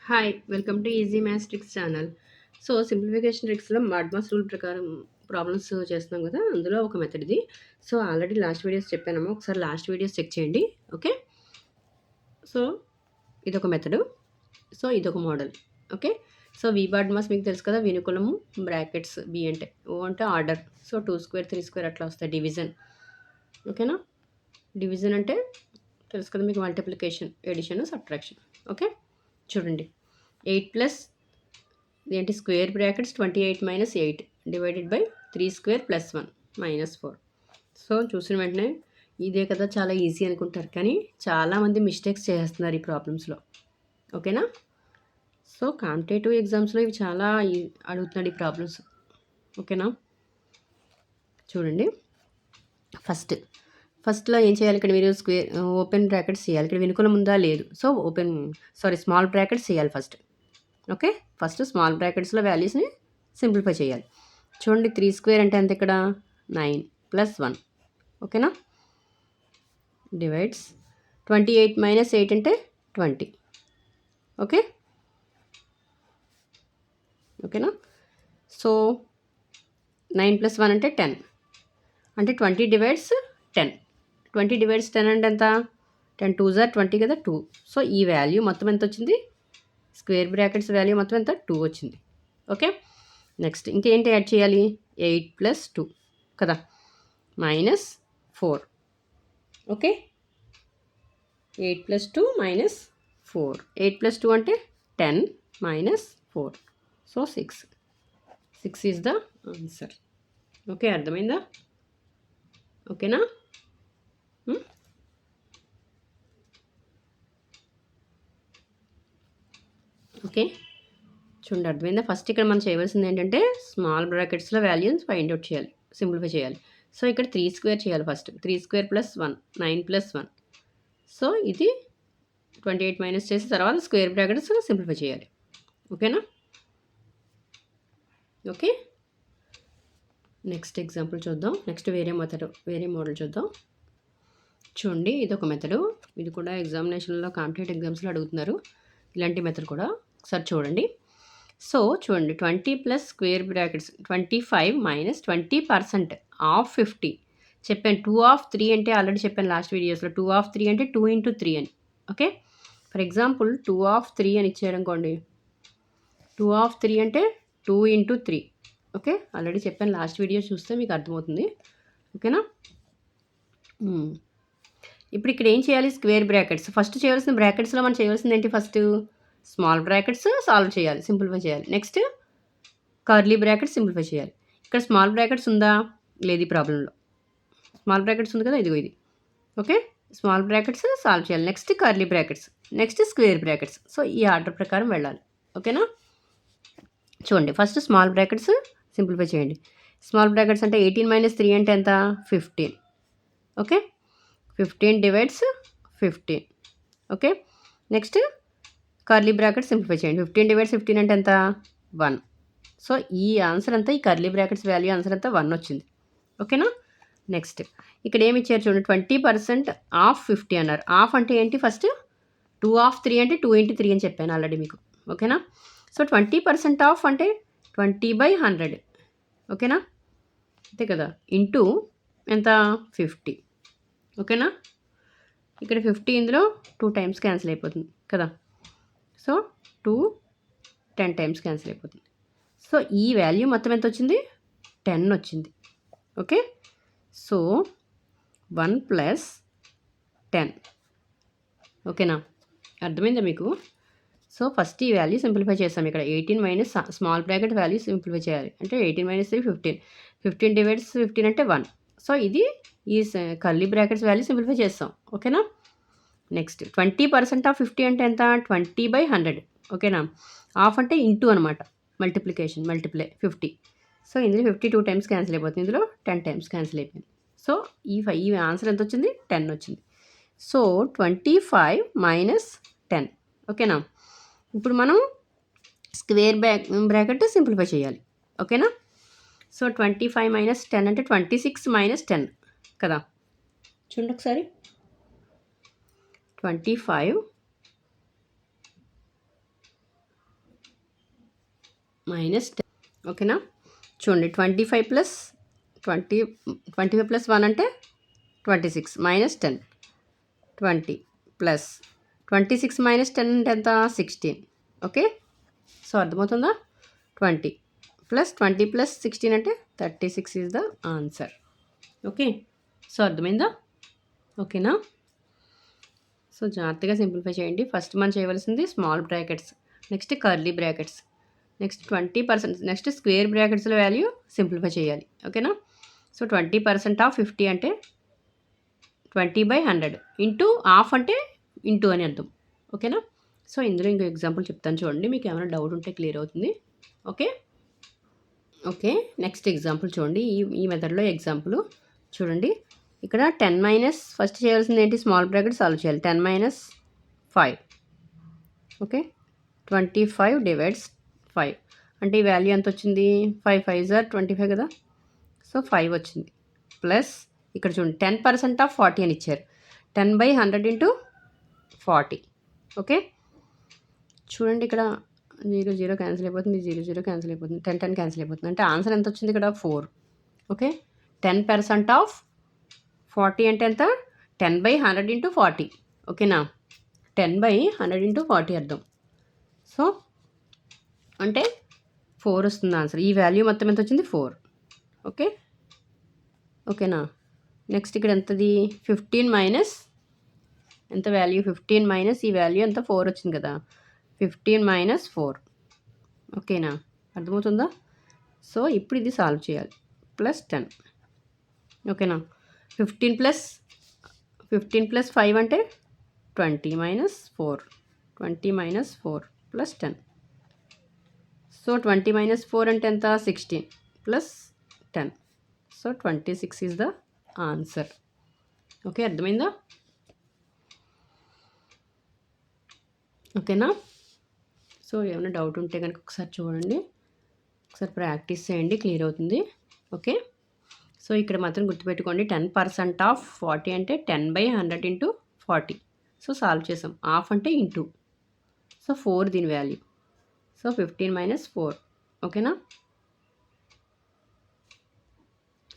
Hi! Welcome to easy maths tricks channel. So, simplification ట్రిక్స్‌లో BODMAS rule ప్రకారం problems చేస్తున్నాం గదా! అందులో ఒక మెథడ్ ఇది. సో, ఆల్రెడీ లాస్ట్ వీడియోస్ చెప్పానమ్మా. ఒకసారి లాస్ట్ వీడియోస్ చెక్ చేయండి. ఓకే. సో, ఇదొక మెథడు. సో, ఇదొక model. Okay. So, we BODMAS మీకు తెలుసు కదా! వినుకులము, బ్రాకెట్స్, బి అంటే ఓ అంటే ఆర్డర్. సో, 2 స్క్వేర్, 3 స్క్వేర్ అట్లా వస్తాయి. డివిజన్. ఓకేనా? డివిజన్ అంటే తెలుసు కదా మీకు మల్టిప్లికేషన్, ఎడిషన్, సబ్ట్రాక్షన్. ఓకే. చూడండి. 8 ప్లస్ ఇదేంటి square brackets 28 minus 8 divided by 3 square plus 1 minus 4. So చూసిన వెంటనే ఇదే కదా చాలా ఈజీ అనుకుంటారు, కానీ చాలామంది మిస్టేక్స్ చేస్తున్నారు ఈ ప్రాబ్లమ్స్లో. ఓకేనా? సో కాంపిటేటివ్ ఎగ్జామ్స్లో ఇవి చాలా అడుగుతున్నాడు ఈ ప్రాబ్లమ్స్. ఓకేనా? చూడండి. ఫస్ట్లో ఏం చేయాలి, ఇక్కడ మీరు స్క్వేర్ ఓపెన్ బ్రాకెట్స్ చేయాలి. ఇక్కడ వెనుకల ముందా లేదు. సో స్మాల్ బ్రాకెట్స్ చేయాలి ఫస్ట్. ఓకే. ఫస్ట్ స్మాల్ బ్రాకెట్స్లో వాల్యూస్ని సింప్లిఫై చేయాలి. చూడండి, 3 స్క్వేర్ అంటే ఎంత ఇక్కడ 9 ప్లస్ 1. ఓకేనా? డివైడ్స్ 28 మైనస్ 8 అంటే 20. ఓకే. ఓకేనా? సో 9 ప్లస్ 1 అంటే 10. అంటే 20 డివైడ్స్ 10. 20 డివైడ్స్ 10 అంటే ఎంత? 10 2 జార్ 20 కదా, 2. సో ఈ వాల్యూ మొత్తం ఎంత వచ్చింది? స్క్వేర్ బ్రాకెట్స్ వాల్యూ మొత్తం ఎంత? 2 వచ్చింది. ఓకే. నెక్స్ట్ ఇంకేంటి యాడ్ చేయాలి? 8 ప్లస్ 2 కదా, minus 4. Okay. 8 plus 2 minus 4. 8 plus 2 అంటే 10 minus 4. So 6. 6 is the answer. Okay, అర్థమైందా? ఓకేనా? ఓకే, చూడండి, అర్థమైందా? ఫస్ట్ ఇక్కడ మనం చేయవలసింది ఏంటంటే స్మాల్ బ్రాకెట్స్లో వాల్యూస్ ఫైండ్ అవుట్ చేయాలి, సింప్లిఫై చేయాలి. సో ఇక్కడ 3 స్క్వేర్ చేయాలి first. 3 square plus 1 9 plus 1. So ఇది 28 మైనస్ చేసి తర్వాత స్క్వేర్ బ్రాకెట్స్ సింప్లిఫై చేయాలి. ఓకేనా? ఓకే. నెక్స్ట్ ఎగ్జాంపుల్ చూద్దాం. నెక్స్ట్ వేరే మోడల్ చూద్దాం. చూడండి, ఇది ఒక మెథడు. ఇది కూడా ఎగ్జామినేషన్లో కాంపిటేటివ్ ఎగ్జామ్స్లో అడుగుతున్నారు ఇలాంటి మెథడ్ కూడా. ఒకసారి చూడండి. సో చూడండి, 20 plus square brackets 25 minus 20% of 50. చెప్పాను 2 ఆఫ్ 3 అంటే ఆల్రెడీ చెప్పాను లాస్ట్ వీడియోస్లో. 2 ఆఫ్ 3 అంటే 2 ఇంటూ 3 అని. ఓకే. ఫర్ ఎగ్జాంపుల్ 2 ఆఫ్ 3 అని ఇచ్చారనుకోండి. 2 ఆఫ్ 3 అంటే 2 ఇంటూ 3. ఓకే, ఆల్రెడీ చెప్పాను లాస్ట్ వీడియో చూస్తే మీకు అర్థమవుతుంది. ఓకేనా? ఇప్పుడు ఇక్కడ ఏం చేయాలి? స్క్వేర్ బ్రాకెట్స్ ఫస్ట్ చేయవలసిన, బ్రాకెట్స్లో మనం చేయవలసింది ఏంటి? ఫస్ట్ స్మాల్ బ్రాకెట్స్ సాల్వ్ చేయాలి, సింప్లిఫై చేయాలి. నెక్స్ట్ కర్లీ బ్రాకెట్స్ సింప్లిఫై చేయాలి. ఇక్కడ స్మాల్ బ్రాకెట్స్ ఉందా? లేదు ఈ ప్రాబ్లంలో. స్మాల్ బ్రాకెట్స్ ఉంది కదా, ఇదిగో ఇది. ఓకే, స్మాల్ బ్రాకెట్స్ సాల్వ్ చేయాలి. Next curly brackets, next square brackets. So ఈ ఆర్డర్ ప్రకారం వెళ్ళాలి. ఓకేనా? చూడండి, ఫస్ట్ స్మాల్ బ్రాకెట్స్ సింప్లిఫై చేయండి. స్మాల్ బ్రాకెట్స్ అంటే 18 మైనస్ 3 అంటే ఎంత? 15. Okay. 15 divides 15. Okay. Next curly bracket simplify చేయండి. 15 డివైడ్స్ 15 అంటే ఎంత? 1. సో ఈ ఆన్సర్ అంతా, ఈ కర్లీ బ్రాకెట్స్ వాల్యూ ఆన్సర్ అంతా 1 వచ్చింది. ఓకేనా? నెక్స్ట్ ఇక్కడ ఏమి ఇచ్చారు చూడండి, 20% ఆఫ్ 50 అన్నారు. ఆఫ్ అంటే ఏంటి? ఫస్ట్ 2 ఆఫ్ 3 అంటే 2 ఇంటూ 3 అని చెప్పాను ఆల్రెడీ మీకు. ఓకేనా? సో 20% ఆఫ్ అంటే 20/100. ఓకేనా? అంతే కదా, ఇంటూ ఎంత? 50. ఓకేనా? ఇక్కడ 50 ఇందులో 2 టైమ్స్ క్యాన్సిల్ అయిపోతుంది కదా. సో 2 10 టైమ్స్ క్యాన్సిల్ అయిపోతుంది. సో ఈ వాల్యూ మొత్తం ఎంత వచ్చింది? 10 వచ్చింది. ఓకే. So 1 plus 10. ఓకేనా? అర్థమైందా మీకు? సో ఫస్ట్ ఈ వాల్యూ సింప్లిఫై చేస్తాం. ఇక్కడ 18 minus small bracket value simplify చేయాలి. అంటే 18 మైనస్ 3 15. 15 డివైడ్స్ 15 అంటే 1. సో ఇది ఈ కర్లీ బ్రాకెట్స్ వాల్యూ సింప్లిఫై చేస్తాం. ఓకేనా? నెక్స్ట్ 20% ఆఫ్ 50 అంటే ఎంత? 20/100. ఓకేనా? ఆఫ్ అంటే ఇంటూ అనమాట, మల్టిప్లై 50. సో ఇందులో 52 టైమ్స్ క్యాన్సిల్ అయిపోతుంది, ఇందులో 10 టైమ్స్ క్యాన్సిల్ అయిపోయింది. సో ఈ ఆన్సర్ ఎంత వచ్చింది? 10 వచ్చింది. So 25 minus 10. ఓకేనా? ఇప్పుడు మనం స్క్వేర్ బ్రాకెట్ సింప్లిఫై చేయాలి. ఓకేనా? సో 25 మైనస్ 10 అంటే 26 మైనస్ 10 కదా. చూడండి ఒకసారి, 25 మైనస్ 10. ఓకేనా? చూడండి 25 ప్లస్ 25 ప్లస్ 1 అంటే 26 మైనస్ 10. 20 ప్లస్ 26 మైనస్ 10 అంటే ఎంత? 16. ఓకే, సో అర్థమవుతుందా? 20 ప్లస్ 20 ప్లస్ 16 అంటే 36 is the answer. Okay, so అర్థమైందా? ఓకేనా? సో జాగ్రత్తగా సింప్లిఫై చేయండి. ఫస్ట్ మనం చేయవలసింది small brackets, next curly brackets, next 20%, next square బ్రాకెట్స్లో వాల్యూ సింప్లిఫై చేయాలి. ఓకేనా? సో 20% ఆఫ్ 50 అంటే 20/100 ఇంటూ హాఫ్ అంటే ఇంటూ అని అర్థం. ఓకేనా? సో ఇందులో ఇంకో ఎగ్జాంపుల్ చెప్తాను చూడండి, మీకు ఏమైనా డౌట్ ఉంటే క్లియర్ అవుతుంది. ఓకే ఓకే నెక్స్ట్ ఎగ్జాంపుల్ చూడండి. ఈ మెథడ్లో ఎగ్జాంపుల్ చూడండి. ఇక్కడ 10 మైనస్ ఫస్ట్ చేయాల్సింది ఏంటి? స్మాల్ బ్రాకెట్ సాల్వ్ చేయాలి. 10 మైనస్ 5. ఓకే, 25 డివైడ్స్ 5 అంటే ఈ వాల్యూ ఎంత వచ్చింది? 5 5 ఆర్ 25 కదా, సో 5 వచ్చింది. ప్లస్ ఇక్కడ చూడండి 10% ఆఫ్ 40 అని ఇచ్చారు. 10/100 ఇంటూ 40. ఓకే, చూడండి ఇక్కడ 0 0 క్యాన్సిల్ అయిపోతుంది, 0 0 క్యాన్సిల్ అయిపోతుంది, 10 10 క్యాన్సిల్ అయిపోతుంది. అంటే ఆన్సర్ ఎంత వచ్చింది ఇక్కడ? 4. ఓకే, 10% ఆఫ్ 40 అంటే ఎంత? 10/100 ఇంటూ 40. ఓకేనా? 10/100 ఇంటూ 40 అర్థం. సో అంటే 4 వస్తుంది ఆన్సర్. ఈ వాల్యూ మొత్తం ఎంత వచ్చింది? 4. ఓకే ఓకేనా? నెక్స్ట్ ఇక్కడ ఎంతది? 15 మైనస్ ఎంత వాల్యూ? 15 మైనస్ ఈ వాల్యూ ఎంత? 4 వచ్చింది కదా, 15 మైనస్ 4. ఓకేనా? అర్థమవుతుందా? సో ఇప్పుడు ఇది సాల్వ్ చేయాలి. ప్లస్ 10. ఓకేనా? 15 ప్లస్ 5 అంటే 20 minus 4. 20 minus 4 plus 10. So 20 minus 4 అంటే ఎంత? 16 plus 10. So 26 is the answer. Okay, అర్థమైందా? ఓకేనా? సో ఏమైనా డౌట్ ఉంటే కనుక ఒకసారి చూడండి, ఒకసారి ప్రాక్టీస్ చేయండి, క్లియర్ అవుతుంది. ఓకే, సో ఇక్కడ మాత్రం గుర్తుపెట్టుకోండి, 10% ఆఫ్ 40 అంటే 10/100 ఇంటూ 40. సో సాల్వ్ చేసాం. హాఫ్ అంటే ఇంటూ, సో 4 దీని వాల్యూ. So 15 minus 4. ఓకేనా?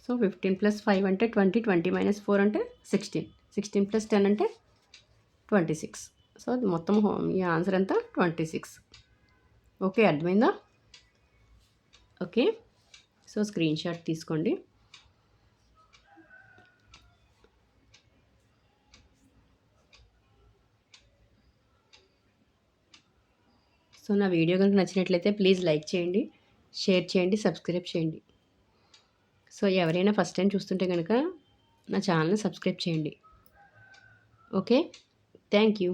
సో 15 ప్లస్ 5 అంటే 20, 20 మైనస్ 4 అంటే 16, 16 ప్లస్ 10 అంటే 26. సో అది మొత్తం ఈ ఆన్సర్ ఎంత? 26. ఓకే, అర్థమైందా? ఓకే, సో స్క్రీన్ షాట్ తీసుకోండి. సో నా వీడియో కనుక నచ్చినట్లయితే ప్లీజ్ లైక్ చేయండి, షేర్ చేయండి, సబ్స్క్రైబ్ చేయండి. సో ఎవరైనా ఫస్ట్ టైం చూస్తుంటే కనుక నా ఛానల్ని సబ్స్క్రైబ్ చేయండి. Okay, thank you.